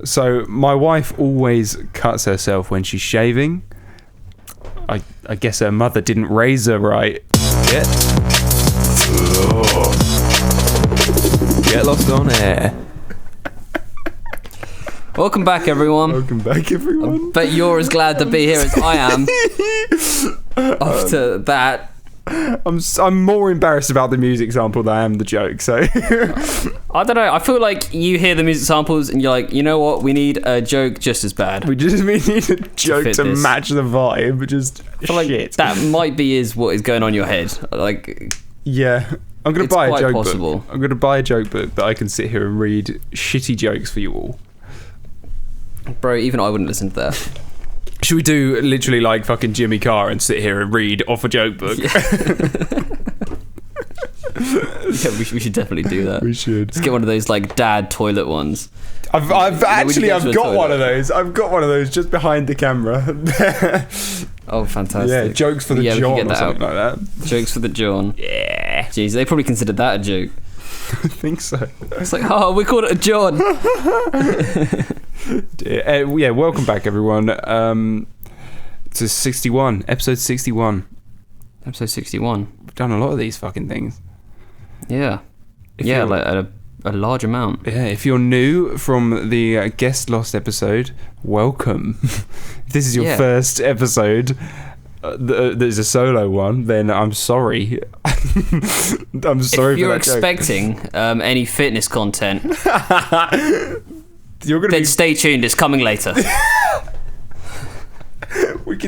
So my wife always cuts herself when she's shaving. I guess her mother didn't raise her right. Get lost on air. Welcome back, everyone. I bet you're as glad to be here as I am. After that, I'm more embarrassed about the music sample than I am the joke. So I don't know. I feel like you hear the music samples and you're like, you know what? We need a joke just as bad. we need a joke to match the vibe. Just like shit. That might be what is going on in your head. Like, yeah. I'm gonna buy a joke possible. book. I'm gonna buy a joke book that I can sit here and read shitty jokes for you all. Bro, even I wouldn't listen to that. Should we do literally like fucking Jimmy Carr and sit here and read off a joke book? Yeah, we should definitely do that. We should. Let's get one of those like dad toilet ones. I've got one of those. I've got one of those just behind the camera. Oh, fantastic. Yeah, jokes for the John or something like that. Jokes for the John. Yeah. Jeez, they probably considered that a joke. I think so. It's like, oh, we called it a John. Yeah, welcome back, everyone, to 61, episode 61. Episode 61. We've done a lot of these fucking things. Yeah. Like a large amount. Yeah, if you're new from the guest lost episode, welcome. If this is your first episode there's a solo one, then I'm sorry. I'm sorry if you're for that expecting any fitness content, you're gonna then stay tuned. It's coming later.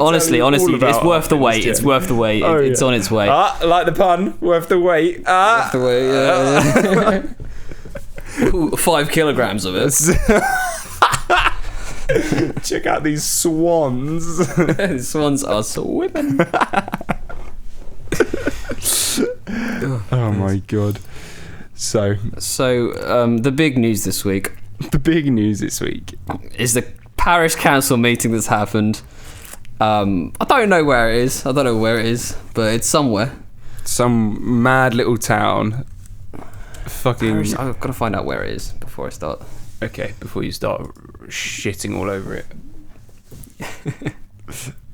honestly, it's worth the wait. It's worth the wait. It's on its way. Like the pun, worth the wait. Worth the wait. Yeah. Ooh, 5 kilograms of it. Check out these swans. These swans are swimming. Oh my god. So the big news this week. The big news this week is the parish council meeting that's happened. I don't know where it is. But it's somewhere. Some mad little town. Fucking. Parish, I've got to find out where it is before I start. Okay, before you start shitting all over it.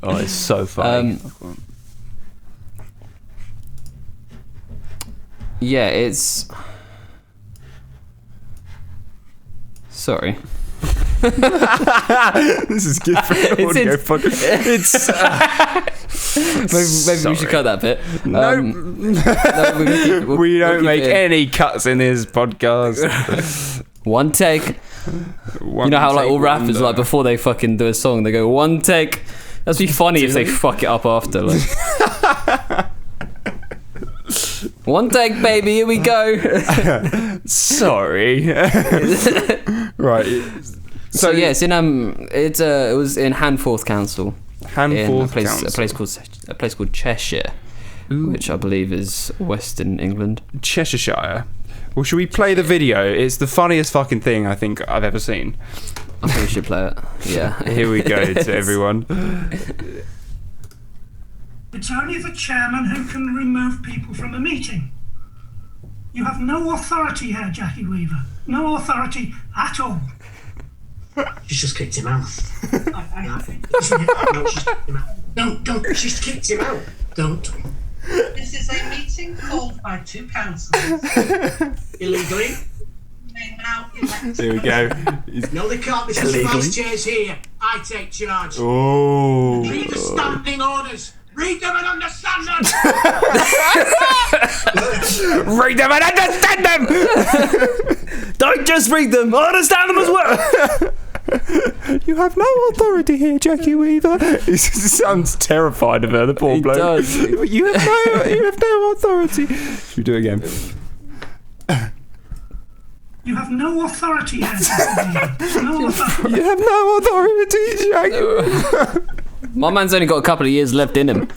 Oh, it's so funny. Yeah, it's... Sorry. This is good for an audio podcast. Maybe we should cut that bit. No, we don't make any cuts in this podcast. One take. You know how like all rappers like before they fucking do a song they go one take. That'd be funny if they fuck it up after. Like. One take, baby. Here we go. Sorry. Right. So yeah, it's in it was in Hanforth Council. Hanforth Council. A place called Cheshire, which I believe is Western England. Cheshire. Well, should we play the video? It's the funniest fucking thing I think I've ever seen. I think we should play it. Yeah. Here we go to everyone. It's only the chairman who can remove people from a meeting. You have no authority here, Jackie Weaver. No authority at all. She's just kicked him out. No, she's kicked him out. Don't. She's kicked him out. Don't. This is a meeting called by 2 councillors. Illegally. They now elect. Here we go. No, they can't. This is the vice chair's here. I take charge. Oh. Read the standing orders. Read them and understand them. Read them and understand them. Don't just read them. Understand them as well. You have no authority here, Jackie Weaver. He sounds terrified of her, the poor bloke. Does. You have no authority. Should we do it again? You have no authority here, Jackie Weaver. No authority. You have no authority, Jackie. My man's only got a couple of years left in him.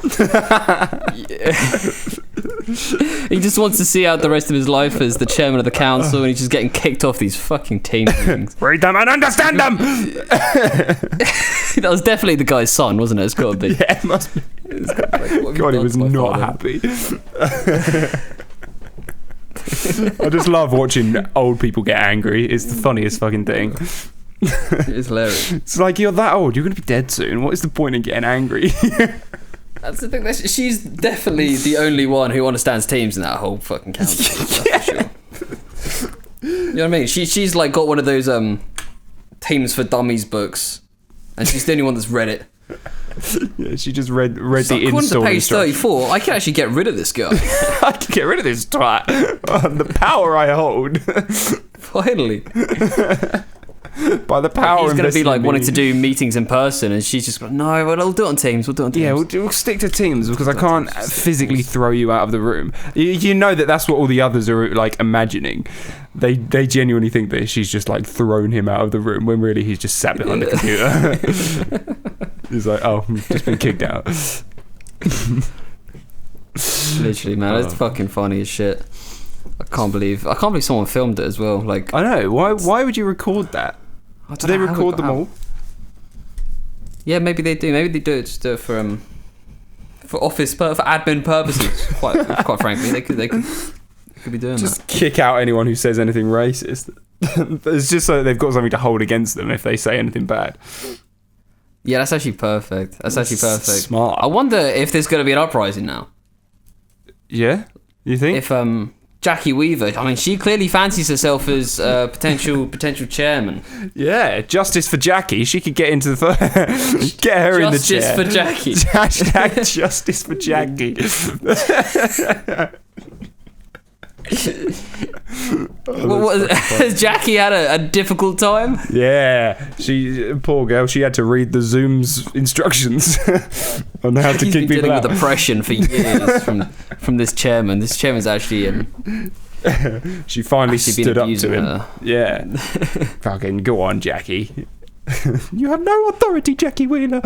He just wants to see out the rest of his life as the chairman of the council, and he's just getting kicked off these fucking team meetings. Read them and understand them. That was definitely the guy's son, wasn't it? It's got to be. Yeah, it must be. God, he was not happy. I just love watching old people get angry. It's the funniest fucking thing. It's hilarious. It's like, you're that old, you're going to be dead soon. What is the point in getting angry? That's the thing. She's definitely the only one who understands teams in that whole fucking council. Yeah. For sure. You know what I mean? She's like got one of those Teams for Dummies books, and she's the only one that's read it. Yeah, she just read the according install to page 34, I can actually get rid of this guy. I can get rid of this twat. The power I hold. Finally. By the power. He's going to be like wanting to do meetings in person, and she's just like, no, we'll do it on Teams. We'll do it on Teams. Yeah, we'll stick to Teams because I can't physically throw you out of the room. You know that's what all the others are like imagining. They genuinely think that she's just like thrown him out of the room when really he's just sat behind the computer. He's like, oh, I've just been kicked out. Literally, man, it's fucking funny as shit. I can't believe someone filmed it as well. Like, I know. Why would you record that? Do they record them all? Yeah, maybe they do. Maybe they do it just for office for admin purposes. quite frankly, they could be doing just that. Kick out anyone who says anything racist. It's just so they've got something to hold against them if they say anything bad. Yeah, that's actually perfect. Smart. I wonder if there's going to be an uprising now. Yeah, you think? If Jackie Weaver, I mean, she clearly fancies herself as potential chairman. Yeah, justice for Jackie. She could get into the get her in the chair. Justice for Jackie. Hashtag justice for Jackie. Has Jackie had a difficult time? Yeah, poor girl. She had to read the Zoom's instructions on how to kick people out. Dealing with oppression for years from this chairman. This chairman's actually she finally stood up to him. Her. Yeah, fucking go on, Jackie. You have no authority, Jackie Wheeler.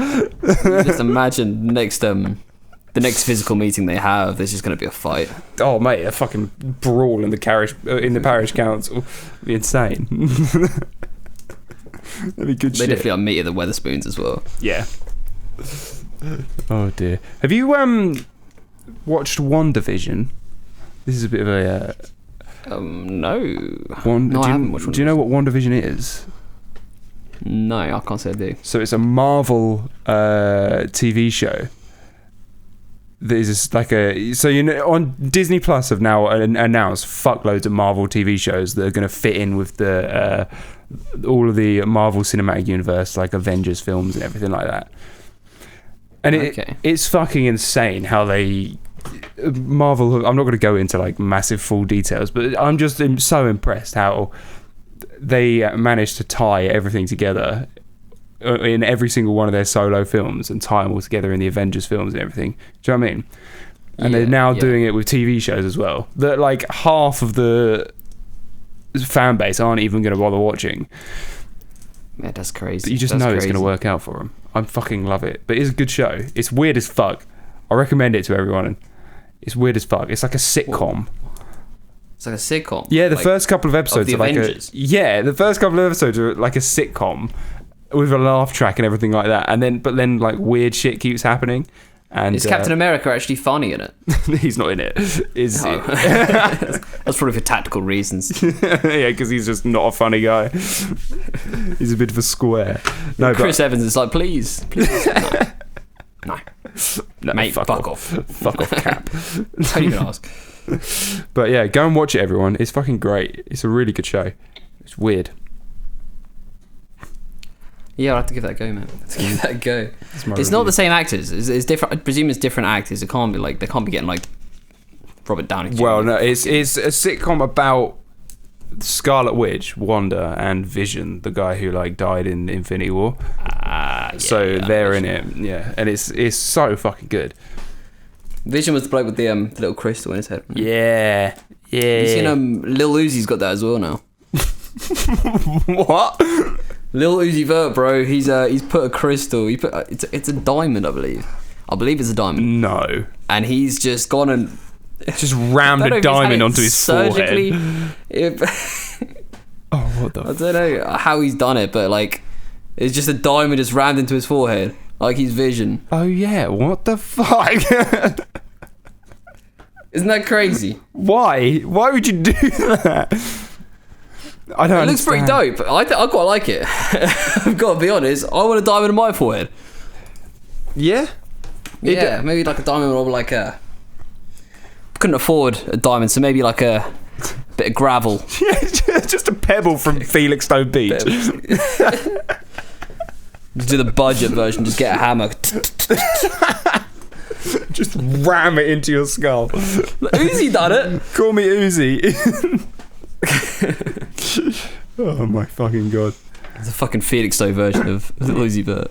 Just imagine the next physical meeting they have, there's just going to be a fight. Oh mate, a fucking brawl in the parish council. It'd be insane. That'd be good. They definitely are meat at the Weatherspoons as well. Yeah. Oh dear. Have you watched WandaVision? This is a bit of a no. I haven't watched. Do you know what WandaVision is? No, I can't say I do. So it's a Marvel TV show. There's like on Disney Plus have now announced fuckloads of Marvel TV shows that are going to fit in with the all of the Marvel Cinematic Universe, like Avengers films and everything like that. And it's fucking insane how Marvel. I'm not going to go into like massive full details, but I'm just so impressed how they managed to tie everything together in every single one of their solo films and tie them all together in the Avengers films and everything. Do you know what I mean? And they're now doing it with TV shows as well. That like half of the fan base aren't even going to bother watching. Yeah, that's crazy. But you just know it's going to work out for them. I fucking love it. But it's a good show. It's weird as fuck. I recommend it to everyone. It's weird as fuck. It's like a sitcom. It's like a sitcom? Yeah, the first couple of episodes are like the first couple of episodes are like a sitcom with a laugh track and everything like that. But then like weird shit keeps happening. And is Captain America actually funny in it? He's not in it. That's probably for tactical reasons. Yeah, because he's just not a funny guy. He's a bit of a square. No, Chris Evans is like, please. No, mate, fuck off. Fuck off, Cap. How you gonna ask? But yeah, go and watch it, everyone. It's fucking great. It's a really good show. It's weird. Yeah, I'll have to give that a go, man. It's not the same actors. It's different. I presume it's different actors. It can't be like they can't be getting like Robert Downey Jr. Well, no, it's a sitcom about Scarlet Witch, Wanda, and Vision, the guy who like died in Infinity War. They're in it. Yeah, and it's so fucking good. Vision was the bloke with the little crystal in his head. Yeah. You seen Lil Uzi's got that as well now. What? Lil Uzi Vert, bro. He's put a crystal. It's a diamond, I believe. I believe it's a diamond. No. And he's just gone and just rammed a diamond onto his forehead. Oh, what the? I don't know how he's done it, but like, it's just a diamond just rammed into his forehead, like he's Vision. Oh yeah, what the fuck? Isn't that crazy? Why? Why would you do that? I don't. It looks pretty dope. I quite like it. I've got to be honest. I want a diamond in my forehead. Yeah. Yeah, maybe like a diamond or like a. Couldn't afford a diamond, so maybe like a bit of gravel. Yeah, just a pebble from Felixstowe Beach. Just do the budget version. Just get a hammer. Just ram it into your skull. Uzi done it. Call me Uzi. Oh my fucking god. It's a fucking Felixstowe version of Uzi Vert.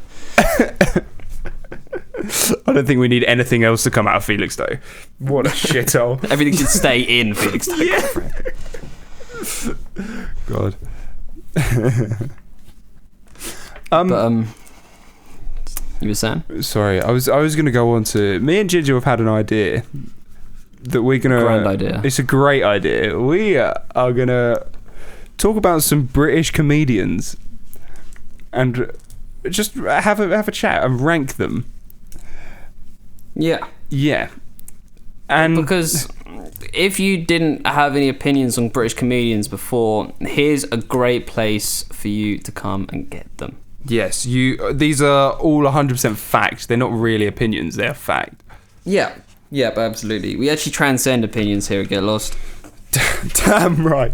I don't think we need anything else to come out of Felixstowe. What a shithole. Everything should stay in Felixstowe. Yeah. God. But you were saying? Sorry, I was going to go on to... Me and Ginger have had an idea that we're going to... Grand idea. It's a great idea. We are going to talk about some British comedians and just have a chat and rank them. Yeah. Yeah. And because if you didn't have any opinions on British comedians before, here's a great place for you to come and get them. yes, these are all 100% fact. They're not really opinions, they're fact. Yeah. Yeah, absolutely. We actually transcend opinions here at Get Lost. Damn right.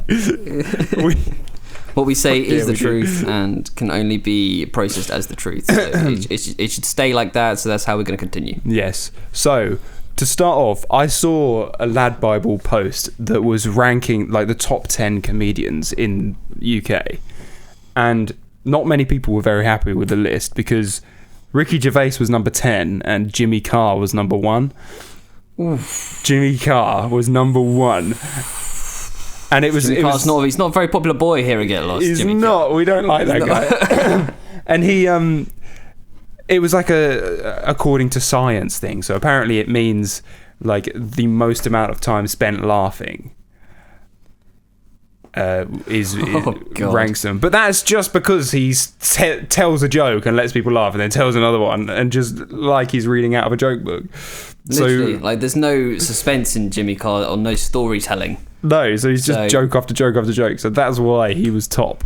What we say is the we do. truth and can only be processed as the truth. So it should stay like that, so that's how we're going to continue. Yes. So, to start off, I saw a Lad Bible post that was ranking like the top 10 comedians in UK. And not many people were very happy with the list because Ricky Gervais was number 10 and Jimmy Carr was number 1. Oof. Jimmy Carr was number 1. And He's not a very popular boy here at Get Lost. He's Jimmy not. Carr. We don't like that guy. And he, it was like according to science thing. So apparently it means like the most amount of time spent laughing ranks them. But that's just because he tells a joke and lets people laugh and then tells another one and just like he's reading out of a joke book. Literally, like there's no suspense in Jimmy Carr or no storytelling. No, so he's just joke after joke after joke. So that's why he was top.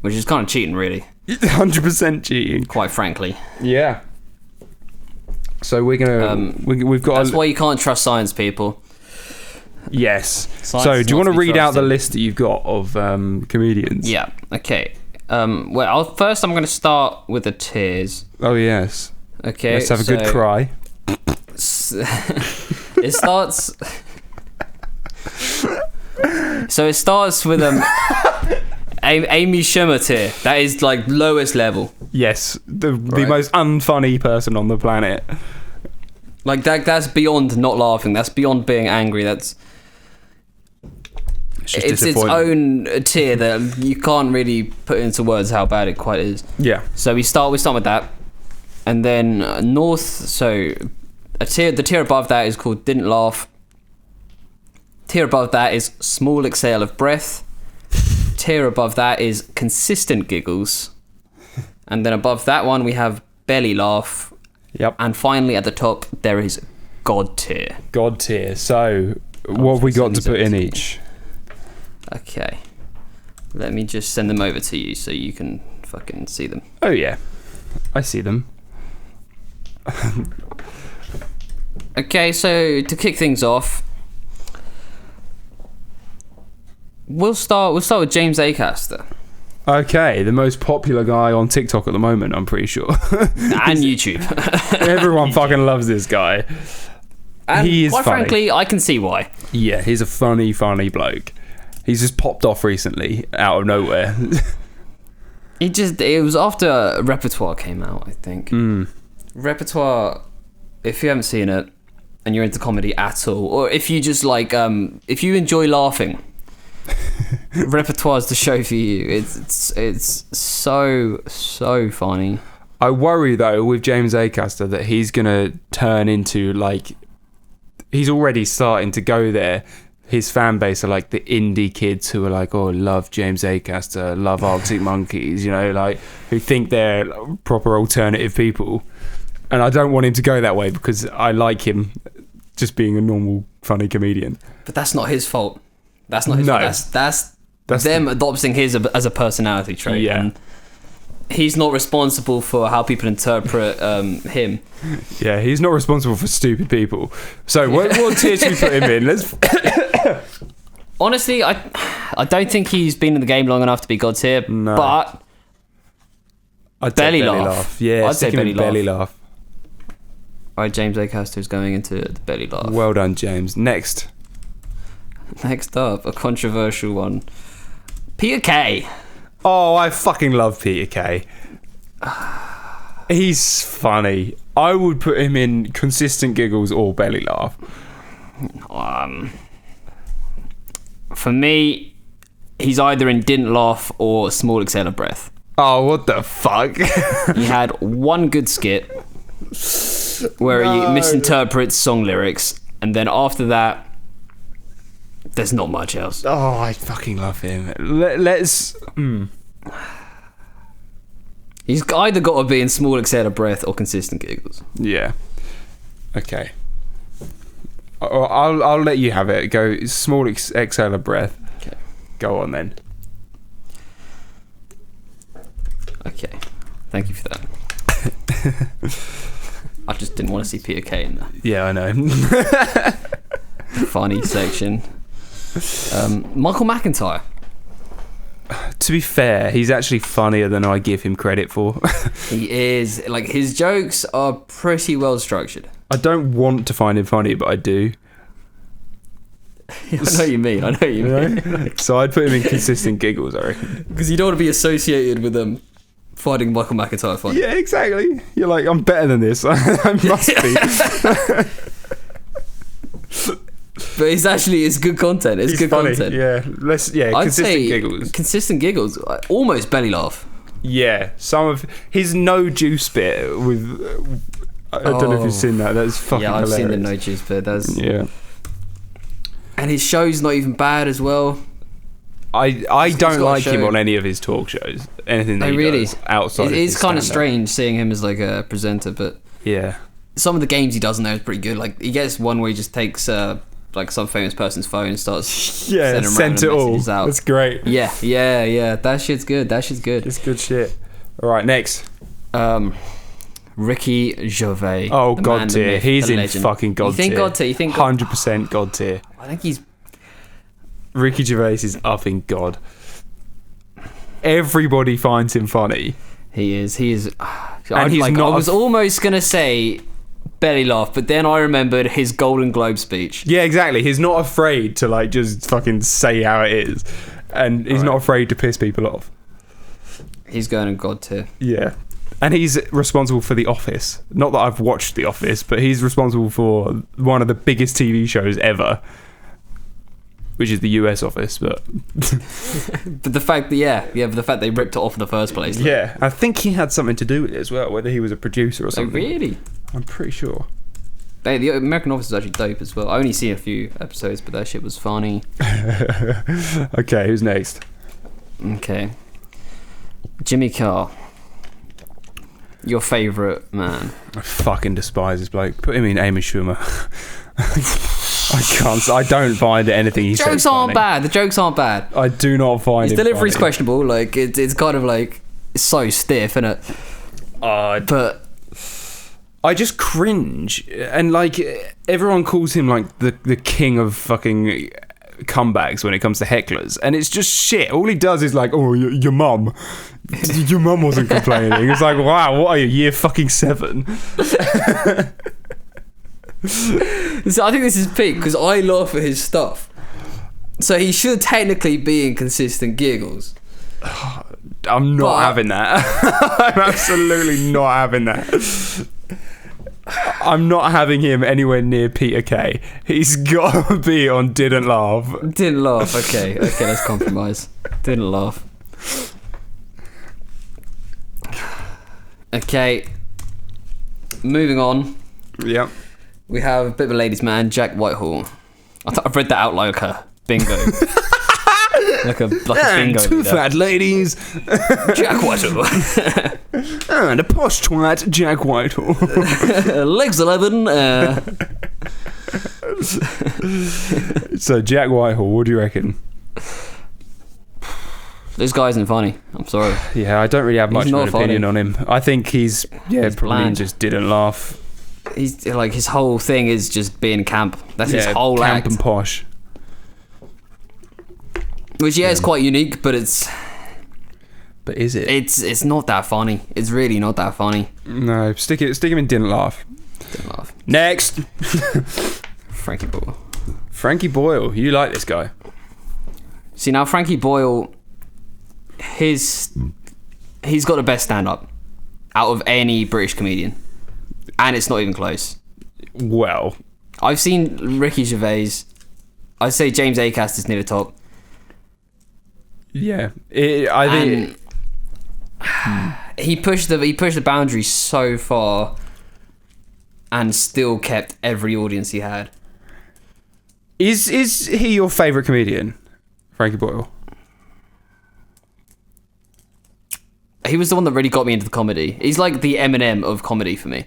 Which is kind of cheating, really. 100% cheating. Quite frankly. Yeah. So we're gonna we've got. That's why you can't trust science, people. Yes. Science So is do you not want to to be read out the trusted. list that you've got of comedians? Yeah. Okay. Well, first I'm going to start with the tiers. Oh yes. Okay. Let's have a good cry. It starts. So it starts with Amy Schumer tier. That is like lowest level. Yes, the Right. most unfunny person on the planet. Like that's beyond not laughing. That's beyond being angry. That's It's just its disappointing. own tier that you can't really put into words how bad it quite is. Yeah. So we start with that, and then north. So the tier above that is called didn't laugh. Tier above that is small exhale of breath. Tier above that is consistent giggles, and then above that one we have belly laugh. Yep. And finally at the top there is God tier. God tier. So what have we got to put in each? Okay. Let me just send them over to you so you can fucking see them. Oh yeah, I see them. Okay, so to kick things off, we'll start with James Acaster. Okay, the most popular guy on TikTok at the moment, I'm pretty sure. And YouTube. Everyone fucking loves this guy. And He is quite funny. frankly, I can see why. Yeah, he's a funny bloke. He's just popped off recently, out of nowhere. It was after Repertoire came out, I think. Repertoire, if you haven't seen it and you're into comedy at all, or if you just like if you enjoy laughing, Repertoire's the show for you. It's so funny. I worry though with James Acaster that he's gonna turn into like, he's already starting to go there. His fan base are like the indie kids who are like, oh, love James Acaster, love Arctic Monkeys, you know, like who think they're proper alternative people. And I don't want him to go that way because I like him just being a normal funny comedian. But that's not his fault. That's not his No. fault. That's them adopting his as a personality trait. Yeah. And he's not responsible for how people interpret him. Yeah, he's not responsible for stupid people. So what tier should we put him in? Let's. Honestly, I don't think he's been in the game long enough to be God tier, No. but I'd belly say laugh. Yeah, I'd say stick him in belly belly laugh. Alright, James Acaster is going into the belly laugh. Well done, James. Next. Next up, a controversial one. Peter Kay. Oh, I fucking love Peter Kay. He's funny. I would put him in consistent giggles or belly laugh. For me, he's either in didn't laugh or small exhale of breath. Oh, what the fuck? He had one good skit where he misinterprets song lyrics, and then after that, there's not much else. Oh, I fucking love him. Let's. He's either got to be in small exhale of breath or consistent giggles. Yeah. Okay. I'll let you have it. Go small exhale of breath. Okay. Go on then. Okay. Thank you for that. I just didn't want to see Peter Kay in the Yeah, I know. funny section. Michael McIntyre. To be fair, he's actually funnier than I give him credit for. He is, like, his jokes are pretty well structured. I don't want to find him funny, but I do. I know what you mean. So I'd put him in consistent giggles, I reckon. Because you don't want to be associated with them finding Michael McIntyre funny. Yeah, exactly. You're like, I'm better than this. I must be. But it's good content. It's He's good funny. content. Yeah, I'd consistent say giggles. consistent giggles, almost belly laugh. Yeah, some of his no juice bit with. I don't know if you've seen that. That's fucking hilarious. I've seen the no juice bit. Yeah. And his show's not even bad as well. I don't got a like him show. on any of his talk shows. Anything that he really does outside. It is kind of stand-up. strange seeing him as like a presenter, but Yeah. some of the games he does in there is pretty good. Like he gets one where he just takes like some famous person's phone and starts Yeah, sending sent it random all. messages out. That's great. Yeah. That shit's good. It's good shit. All right, next. Ricky Gervais. Oh, the God man, the tier. myth, He's the in legend. fucking God tier. You think God tier? You think 100% God tier. I think he's. Ricky Gervais is up in God. Everybody finds him funny. He is. And he's not. I was almost gonna say belly laugh, but then I remembered his Golden Globe speech. Yeah, exactly. He's not afraid to like just fucking say how it is, and he's not afraid to piss people off. He's going in God tier. Yeah. And he's responsible for The Office. Not that I've watched The Office, but he's responsible for one of the biggest TV shows ever, which is the US Office. But But the fact that but the fact they ripped it off in the first place. Like, yeah, I think he had something to do with it as well, whether he was a producer or something. really? I'm pretty sure. The American Office is actually dope as well. I only seen a few episodes, but that shit was funny. Okay, who's next? Okay. Jimmy Carr. Your favourite man. I fucking despise this bloke. Put him in Amy Schumer. I can't. I don't find anything he says Jokes aren't bad. The jokes aren't bad. I do not find His him delivery's funny. questionable. Like it's kind of like it's so stiff, isn't it? But I just cringe, and like everyone calls him like the king of fucking comebacks when it comes to hecklers, and it's just shit. All he does is like, oh, your mum wasn't complaining. It's like, wow, what are you, year fucking 7? So I think this is peak because I laugh at his stuff. So he should technically be in consistent giggles. I'm not But- having that. I'm absolutely not having that. I'm not having him anywhere near Peter Kay. He's got to be on Didn't Laugh. Didn't laugh. Okay, let's compromise. Didn't laugh. Okay, moving on. Yep. We have a bit of a ladies' man, Jack Whitehall. I've read that out like a bingo. like a bingo. Two leader. fat ladies. Jack Whitehall. And a posh twat, Jack Whitehall. Legs 11. So, Jack Whitehall, what do you reckon? This guy isn't funny. I'm sorry. Yeah, I don't really have much of an opinion funny. on him. I think he's probably bland. just didn't laugh. He's like, his whole thing is just being camp. That's his whole camp act. and posh. Which is quite unique, but But is it? it's not that funny. It's really not that funny. No, stick him in didn't laugh. Didn't laugh. Next. Frankie Boyle. Frankie Boyle. You like this guy? See, now Frankie Boyle, he's got the best stand-up out of any British comedian, and it's not even close. Well, I've seen Ricky Gervais. I'd say James Acaster is near the top. yeah. I think He pushed the boundaries so far, and still kept every audience he had. is he your favourite comedian, Frankie Boyle? He was the one that really got me into the comedy. He's like the Eminem of comedy for me.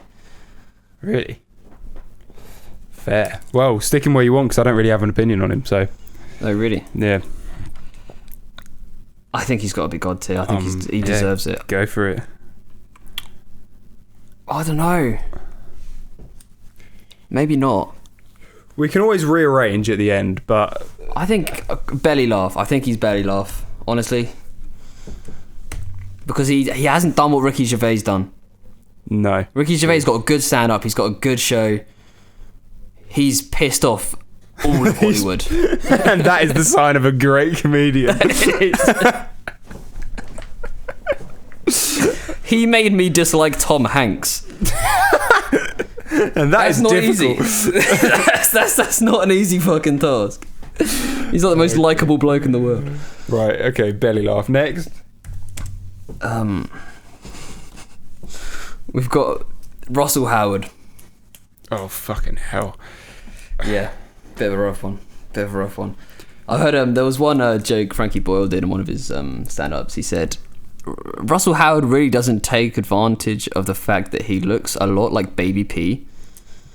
Really? Fair. Well, stick him where you want, because I don't really have an opinion on him. So Oh, really? yeah, I think he's got to be God tier. I think he deserves it. go for it. I don't know. Maybe not. We can always rearrange at the end, but I think belly laugh. I think he's belly laugh, honestly. Because he hasn't done what Ricky Gervais done. no. Ricky Gervais got a good stand-up. He's got a good show. He's pissed off all of Hollywood. And that is the sign of a great comedian. He made me dislike Tom Hanks. And that's not difficult. easy. that's not an easy fucking task. He's not the most likable bloke in the world. Right, okay, belly laugh. Next. We've got Russell Howard. Oh, fucking hell. Yeah, bit of a rough one. I heard there was one joke Frankie Boyle did in one of his stand-ups. He said, Russell Howard really doesn't take advantage of the fact that he looks a lot like Baby P.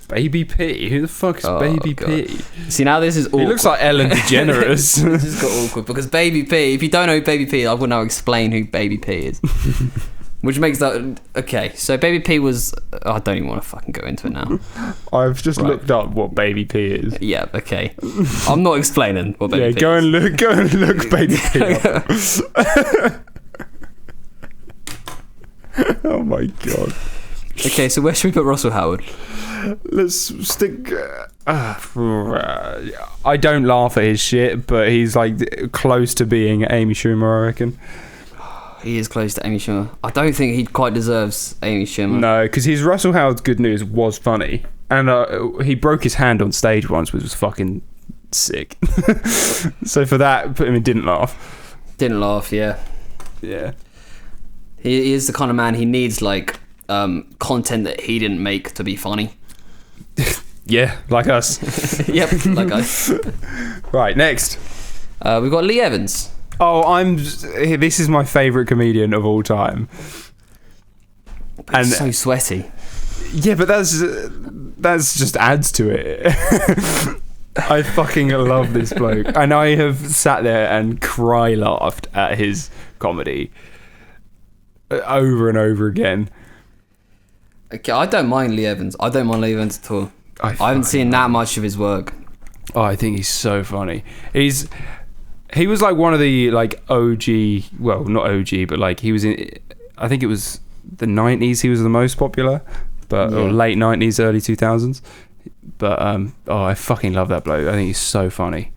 Baby P? Who the fuck is Baby God. P? See, now this is awkward. He looks like Ellen DeGeneres. This just got awkward because Baby P, if you don't know who Baby P is, I will now explain who Baby P is. Which makes that... Okay, so Baby P was... I don't even want to fucking go into it now. I've just looked up what Baby P is. Yeah, okay. I'm not explaining what Baby P Go is. and look Baby P up. Oh my god. Okay, so where should we put Russell Howard? Let's stick... I don't laugh at his shit, but he's like close to being Amy Schumer, I reckon. He is close to Amy Schumer. I don't think he quite deserves Amy Schumer. No, because his Russell Howard's Good News was funny. And he broke his hand on stage once, which was fucking sick. So for that, put him in didn't laugh. Didn't laugh, yeah. Yeah. He is the kind of man, he needs like content that he didn't make to be funny. Yeah, like us. Yep, like us. Right, next. We've got Lee Evans. Oh, this is my favourite comedian of all time. But he's so sweaty. Yeah, but that's just adds to it. I fucking love this bloke. And I have sat there and cry laughed at his comedy over and over again. Okay, I don't mind Lee Evans. I don't mind Lee Evans at all. I haven't seen that much of his work. Oh, I think he's so funny. He was like one of the like OG, well, not OG, but like he was in, I think it was the 90s he was the most popular, but or late 90s, early 2000s. But I fucking love that bloke. I think he's so funny.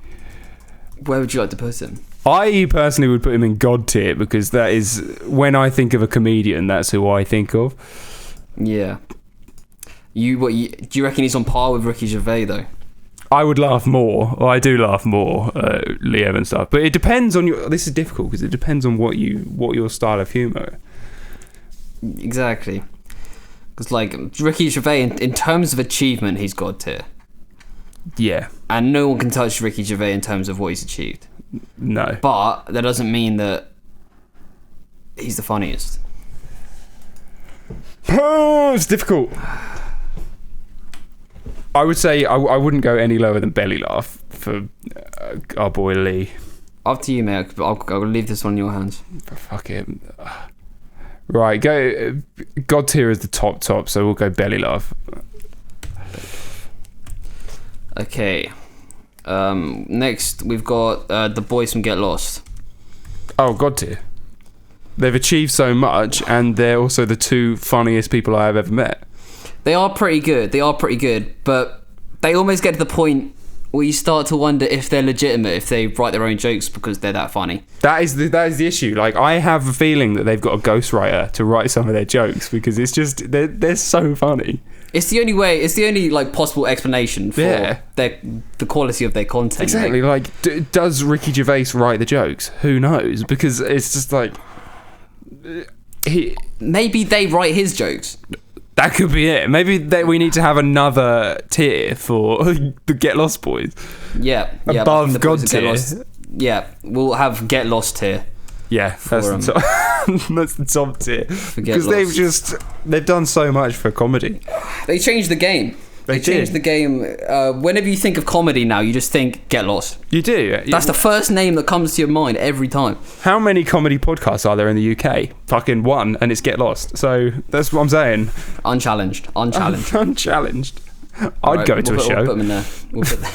Where would you like to put him? I personally would put him in God tier, because that is, when I think of a comedian, that's who I think of. Yeah. Do you reckon he's on par with Ricky Gervais though? I would laugh more. Well, I do laugh more Lee Evans stuff, but it depends on your. This is difficult because it depends on what your style of humour. Exactly. Because like Ricky Gervais, in terms of achievement, he's God tier. Yeah. And no one can touch Ricky Gervais in terms of what he's achieved. No. But that doesn't mean that he's the funniest. Oh, it's difficult. I would say I wouldn't go any lower than belly laugh for our boy Lee. Up to you, mate. I'll leave this one in your hands. Fuck it. Right, go. God tier is the top, so we'll go belly laugh. Okay. Next, we've got the boys from Get Lost. Oh, God tier. They've achieved so much, and they're also the two funniest people I have ever met. They are pretty good, but they almost get to the point where you start to wonder if they're legitimate, if they write their own jokes because they're that funny. That is the issue. Like, I have a feeling that they've got a ghostwriter to write some of their jokes because it's just they're so funny. It's the only way. It's the only like possible explanation for the quality of their content. Exactly. Like, does Ricky Gervais write the jokes? Who knows? Because it's just like maybe they write his jokes. That could be it. Maybe we need to have another tier for the Get Lost boys. Yeah. Above God tier. Yeah, we'll have Get Lost tier. Yeah, that's the top tier. Because they've done so much for comedy. They changed the game. They changed the game. Whenever you think of comedy now, you just think Get Lost. You do. That's the first name that comes to your mind every time. How many comedy podcasts are there in the UK? Fucking one, and it's Get Lost. So that's what I'm saying. Unchallenged. Unchallenged. I'd go to a show. We'll put them in there. We'll put them.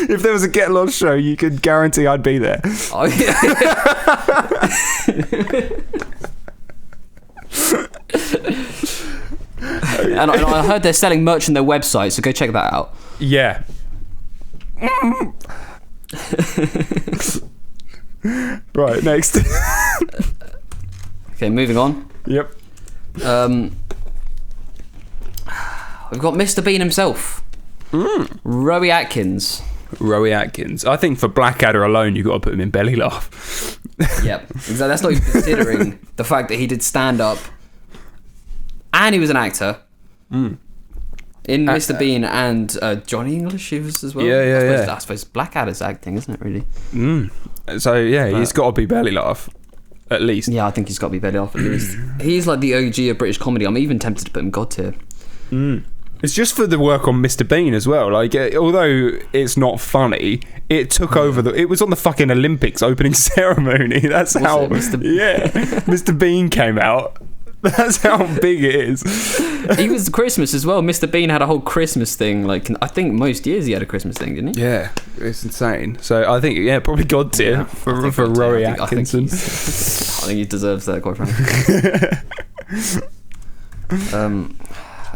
If there was a Get Lost show, you could guarantee I'd be there. Oh, yeah. And I heard they're selling merch on their website, so go check that out. Yeah. Right, next. Okay, moving on. Yep. We've got Mr. Bean himself. Rowie Atkins. I think for Blackadder alone, you've got to put him in belly laugh. Yep. Exactly. That's not even considering the fact that he did stand up and he was an actor. In Mr. Bean and Johnny English, he was as well. Yeah. I suppose Blackadder's acting, isn't it, really? So, yeah, he's got to be belly laugh, at least. Yeah, I think he's got to be belly laugh, at least. He's like the OG of British comedy. I'm even tempted to put him God tier. It's just for the work on Mr. Bean as well. Like, although it's not funny, it took over it was on the fucking Olympics opening ceremony. That's how. Yeah, Mr. Bean came out. That's how big it is. He was Christmas as well. Mr. Bean had a whole Christmas thing. Like, I think most years he had a Christmas thing, didn't he? Yeah, it's insane. So I think, probably God tier for Rowie Atkinson. I think he deserves that, quite frankly.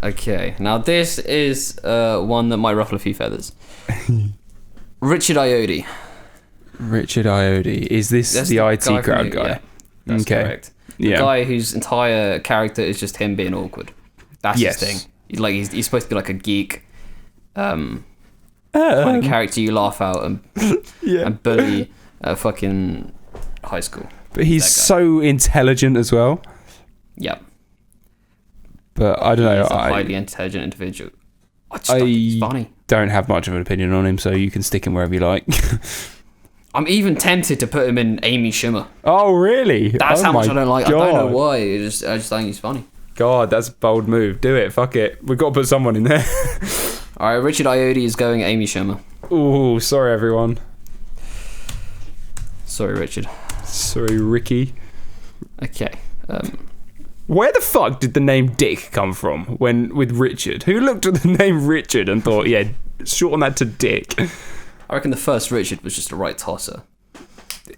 Okay, now this is one that might ruffle a few feathers. Richard Ayoade. Is this the IT crowd guy? Yeah, that's correct. The guy whose entire character is just him being awkward. That's his thing. He's supposed to be like a geek, funny character you laugh out and bully fucking high school. But he's so intelligent as well. Yep. But I don't know. He's a highly intelligent individual. I just think he's funny. Don't have much of an opinion on him, so you can stick him wherever you like. I'm even tempted to put him in Amy Schumer. Oh, really? That's how much I don't like. God. I don't know why. I just think he's funny. God, that's a bold move. Do it. Fuck it. We've got to put someone in there. All right, Richard Ayoade is going Amy Schumer. Ooh, sorry, everyone. Sorry, Richard. Sorry, Ricky. Okay. Where the fuck did the name Dick come from with Richard? Who looked at the name Richard and thought, yeah, shorten that to Dick? I reckon the first Richard was just a right tosser.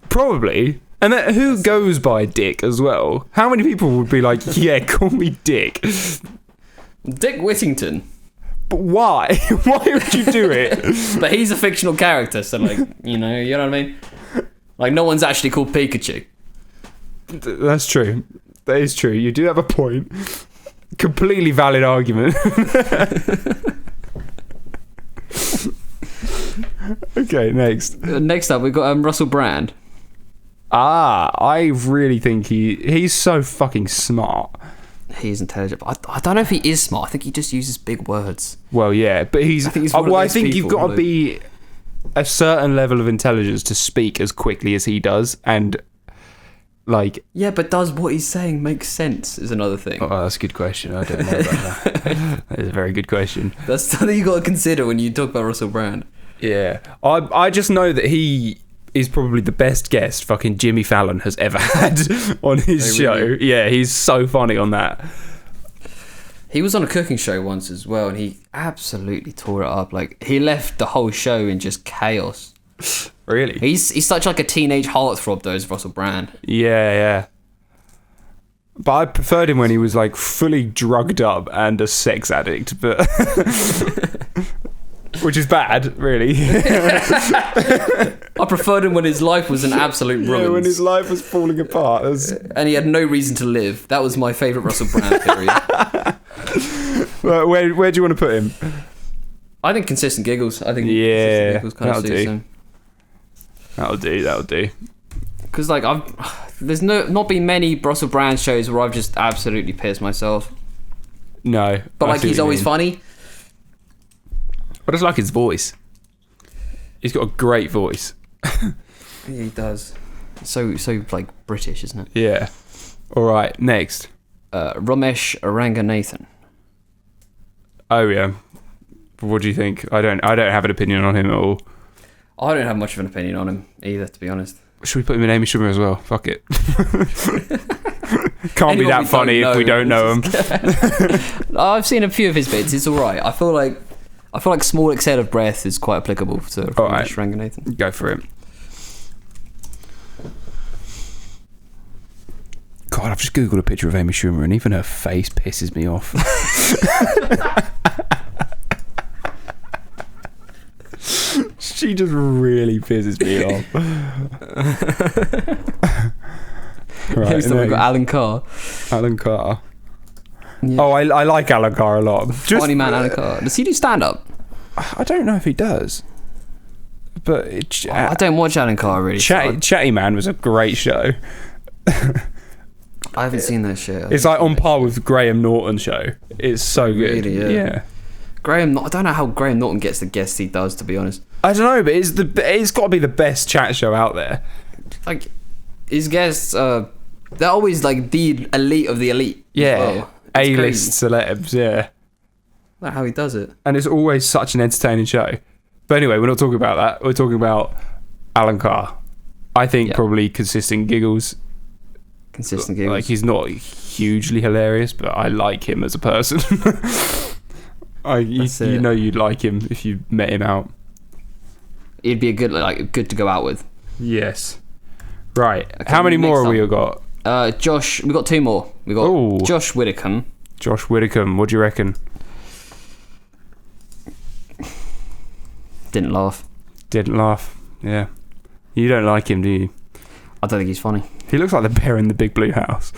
Probably. And then who goes by Dick as well? How many people would be like, yeah, call me Dick? Dick Whittington. But why? Why would you do it? But he's a fictional character, so like, you know what I mean? Like, no one's actually called Pikachu. That's true. That is true. You do have a point. Completely valid argument. Okay, next. Next up, we've got Russell Brand. I really think he's so fucking smart. He's intelligent. I don't know if he is smart. I think he just uses big words. Well, yeah, but I think you've got to be a certain level of intelligence to speak as quickly as he does, and like... Yeah, but does what he's saying make sense is another thing. Oh, that's a good question. I don't know about that. That is a very good question. That's something you got to consider when you talk about Russell Brand. Yeah. I just know that he is probably the best guest fucking Jimmy Fallon has ever had on his show. Really? Yeah, he's so funny on that. He was on a cooking show once as well, and he absolutely tore it up. Like, he left the whole show in just chaos. Really? He's such like a teenage heartthrob though, as Russell Brand. Yeah. But I preferred him when he was like fully drugged up and a sex addict, but which is bad, really. I preferred him when his life was an absolute ruin. Yeah, when his life was falling apart. And he had no reason to live. That was my favourite Russell Brand period. Where do you want to put him? I think consistent giggles. I think Yeah, consistent giggles kind of suits him. That'll do. Because like there's not been many Russell Brand shows where I've just absolutely pissed myself. No. But like he's always funny. I just like his voice. He's got a great voice. Yeah, he does. So like British, isn't it? Yeah. All right, next. Ramesh Ranganathan. Oh yeah. What do you think? I don't have an opinion on him at all. I don't have much of an opinion on him either, to be honest. Should we put him in Amy Schumer as well? Fuck it. Can't be that funny if we don't know him. I've seen a few of his bits. It's all right. I feel like Small Exhale of Breath is quite applicable to Ramesh Ranganathan. Go for it. God, I've just googled a picture of Amy Schumer, and even her face pisses me off. She just really pisses me off. Right, Who's the one? Got Alan Carr. Alan Carr. Yeah. Oh, I like Alan Carr a lot. Funny man, Alan Carr. Does he do stand up? I don't know if he does, but I don't watch Alan Carr really. Chatty Man was a great show. I haven't seen that shit. It's like on par with Graham Norton's show. It's so good. Really, yeah. I don't know how Graham Norton gets the guests he does, to be honest. I don't know, but it's got to be the best chat show out there. Like, his guests, they're always like the elite of the elite. Yeah, well. A-list celebs. Yeah, that's how he does it. And it's always such an entertaining show. But anyway, we're not talking about that. We're talking about Alan Carr. I think probably consistent giggles. Consistent giggles. Like, he's not hugely hilarious, but I like him as a person. You know you'd like him if you met him out. He'd be good to go out with. Yes. Right. Okay, how many more have we got? Josh. We got two more. We got Josh Widdicombe. Josh Widdicombe. What do you reckon? Didn't laugh. Yeah. You don't like him, do you? I don't think he's funny. He looks like the bear in the Big Blue House.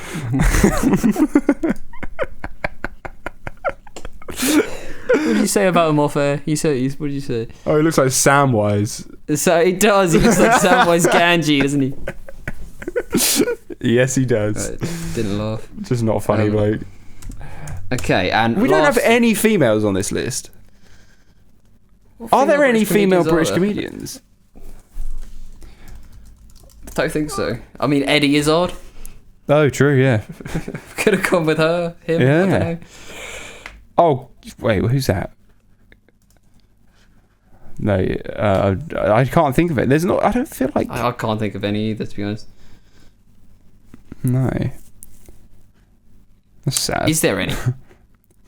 What did you say about him off air? What did you say? Oh, he looks like Samwise. So he does. He looks like Samwise Ganji, doesn't he? Yes, he does. Right, didn't laugh. Just not funny, bloke. Okay, and we don't have any females on this list. Are there any female British comedians? I don't think so. I mean, Eddie Izzard. Oh, true, yeah. Could have gone with him. Yeah. I don't know. Oh, wait, who's that? No, I can't think of it. There's not. I don't feel like. I can't think of any either, to be honest. No. That's sad. Is there any?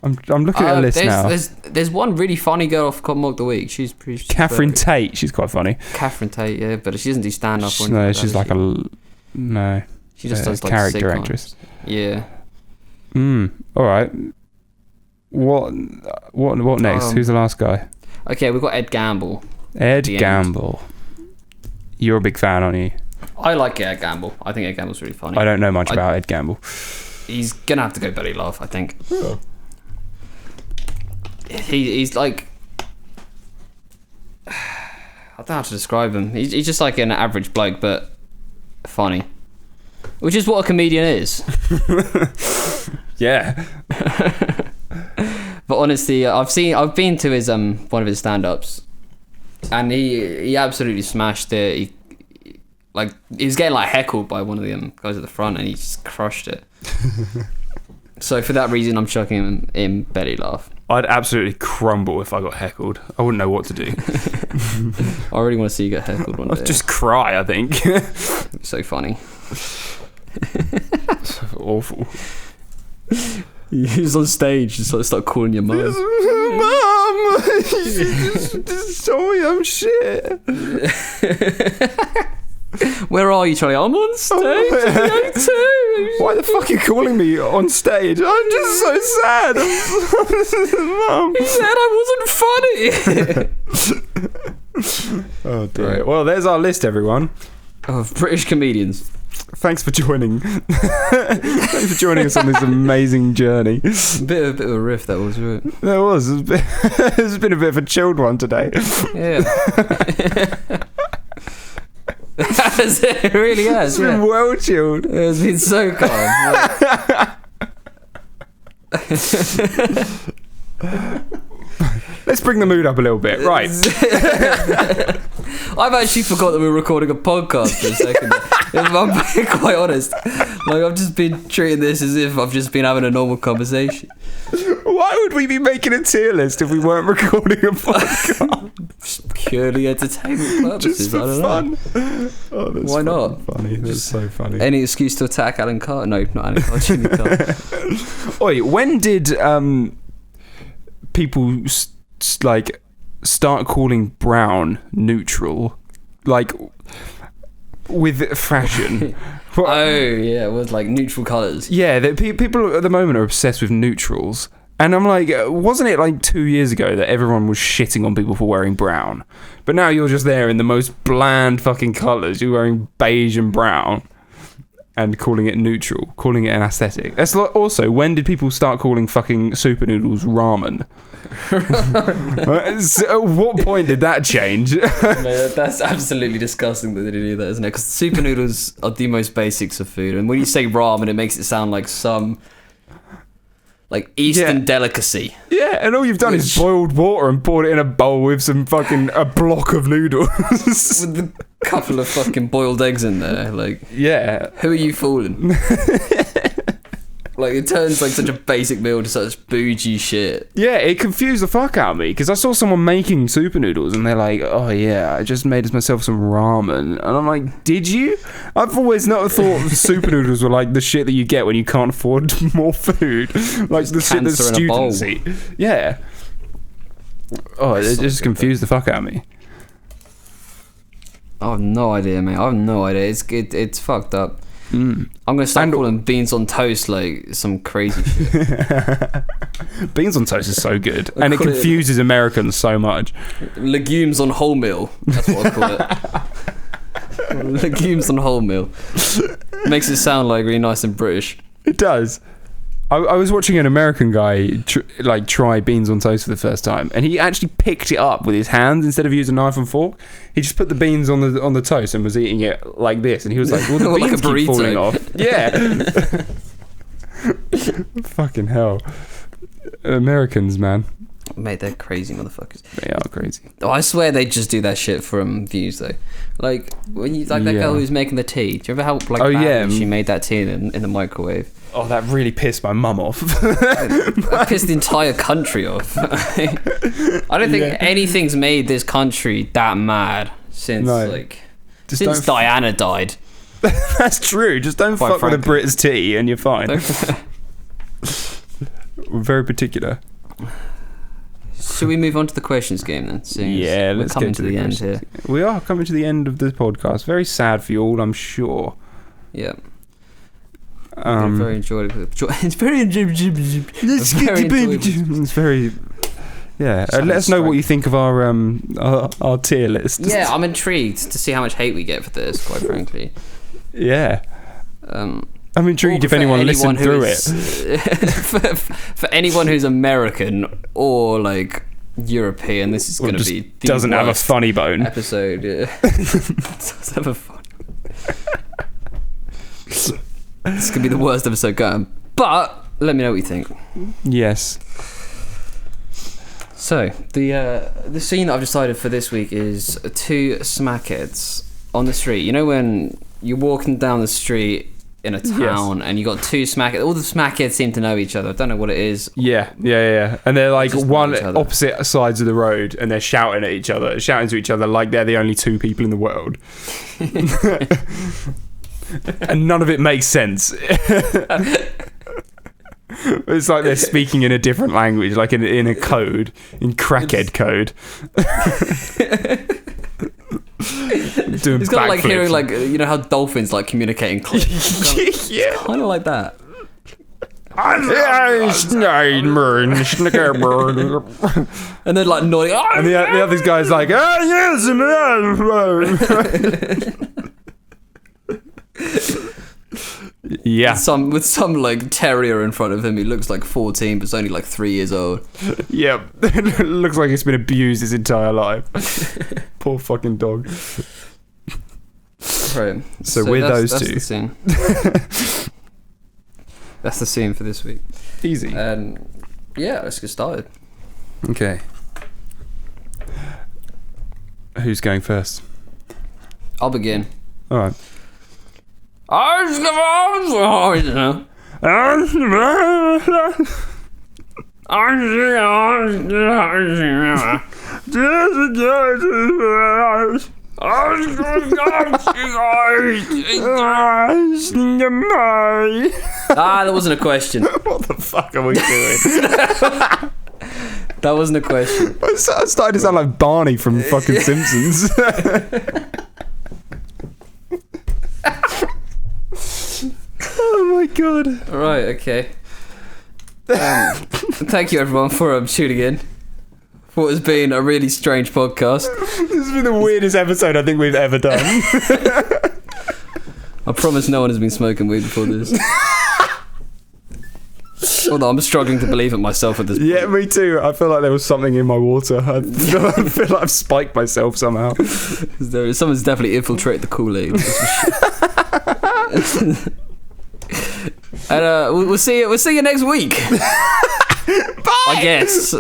I'm looking at a list now. There's one really funny girl off Cotton Mock the Week. She's Catherine Tate. She's quite funny. Catherine Tate, yeah, but she doesn't do stand up or anything. No, like she's that, like no. She just does like character sitcoms. actress. Yeah. All right. What next? Who's the last guy? Okay, we've got Ed Gamble. Ed Gamble. You're a big fan, aren't you? I like Ed Gamble. I think Ed Gamble's really funny. I don't know much about Ed Gamble. He's gonna have to go belly laugh, I think. Oh. He's like, I don't know how to describe him. He's just like an average bloke, but funny, which is what a comedian is. Yeah. But honestly, I've been to his one of his stand-ups, and he absolutely smashed it. He was getting like heckled by one of the guys at the front, and he just crushed it. So for that reason, I'm chucking him in belly laugh. I'd absolutely crumble if I got heckled. I wouldn't know what to do. I really want to see you get heckled one day. I'd just cry, I think. So funny. Awful. He's on stage, just like start calling your mum. Mum! just told me I'm shit. Where are you, Charlie? I'm on stage. Why the fuck are you calling me on stage? I'm just so sad. Mum. He said I wasn't funny. Oh dear. Right. Well, there's our list, everyone. Of British comedians. Thanks for joining. Thanks for joining us on this amazing journey. Bit of a riff that was, right? There was. It's been a bit of a chilled one today. Yeah. It really has. It's been well chilled. It's been so calm. Let's bring the mood up a little bit. Right. I've actually forgot that we were recording a podcast for a second. If I'm being quite honest. Like, I've just been treating this as if I've just been having a normal conversation. Why would we be making a tier list if we weren't recording a podcast? Just purely entertainment purposes. Just for I don't fun. know. Oh, that's why not? Funny. That's so funny. Any excuse to attack Alan Carter? No, not Alan Carter. Jimmy Carter. Oi, when did people start calling brown neutral, like with fashion? Oh yeah, with like neutral colours. Yeah, people at the moment are obsessed with neutrals, and I'm like, wasn't it like 2 years ago that everyone was shitting on people for wearing brown? But now you're just there in the most bland fucking colours. You're wearing beige and brown and calling it neutral, calling it an aesthetic. That's like, also, when did people start calling fucking super noodles ramen? So at what point did that change? No, that's absolutely disgusting that they do that, isn't it? Because super noodles are the most basics of food, and when you say ramen, it makes it sound like some like Eastern delicacy. Yeah, and all you've done is boiled water and poured it in a bowl with some fucking a block of noodles with a couple of fucking boiled eggs in there. Like, yeah, who are you fooling? Like, it turns like such a basic meal to such bougie shit. Yeah, it confused the fuck out of me because I saw someone making super noodles and they're like, oh yeah, I just made myself some ramen. And I'm like, did you? I've always not thought super noodles were like the shit that you get when you can't afford more food. Like the shit that students eat. Yeah. Oh, it just confused the fuck out of me. I have no idea, mate. I have no idea. It's fucked up. I'm gonna start calling beans on toast like some crazy shit. Beans on toast is so good, and it confuses Americans so much. Legumes on wholemeal. That's what I call it. Legumes on wholemeal. Makes it sound like really nice and British. It does. I was watching an American guy try beans on toast for the first time, and he actually picked it up with his hands instead of using a knife and fork. He just put the beans on the toast and was eating it like this, and he was like, "Well, the beans keep falling off." Yeah. Fucking hell, Americans, man. Mate, they're crazy motherfuckers. They are crazy. Oh, I swear they just do that shit from views though. Like when you that girl who's making the tea. Do you ever help she made that tea in the microwave? Oh, that really pissed my mum off. That pissed the entire country off. I don't think anything's made this country that mad since Diana died. That's true. Just don't fuck with a British tea and you're fine. We're very particular. Should we move on to the questions game then? Yeah, let's come get to the end here. We are coming to the end of the podcast. Very sad for you all, I'm sure. Yeah. Very enjoyable. It's very enjoyable. It's very. Yeah. Let us know what you think of our tier list. Yeah, I'm intrigued to see how much hate we get for this. Quite frankly. Yeah. I'm intrigued if anyone listened through it. For anyone who's American or like European, this is going to be the doesn't have a funny bone episode. Yeah. Doesn't have a fun. This could be the worst episode going. But let me know what you think. Yes. So the scene that I've decided for this week is two smackheads on the street. You know when you're walking down the street in a town, and you got two smackheads. All the smackheads seem to know each other. I don't know what it is. Yeah. And they're like Just one know each other. opposite sides of the road, and they're shouting to each other like they're the only two people in the world. And none of it makes sense. It's like they're speaking in a different language, like in a code, in crackhead code. Doing It's kind of like backflips. hearing, like, you know how dolphins like communicate in clips. Yeah. Kind of like that. And then like nodding. And the other guy's like, yes. Yeah. With some like terrier in front of him. He looks like 14, but is only like 3 years old. Yep. Looks like it's been abused his entire life. Poor fucking dog. Right. So with those that's two. The scene. That's the scene for this week. Easy. And yeah, let's get started. Okay. Who's going first? I'll begin. All right. That wasn't a question. What the fuck are we doing? That wasn't a question. I started to sound like Barney from fucking Simpsons. Oh my god. Right, okay. Thank you everyone for tuning in for what has been a really strange podcast. This has been the weirdest episode I think we've ever done. I promise no one has been smoking weed before this. Although I'm struggling to believe it myself at this point. Yeah, me too. I feel like there was something in my water. I feel like I've spiked myself somehow. Someone's definitely infiltrated the Kool-Aid. And we'll see you next week. Bye! I guess.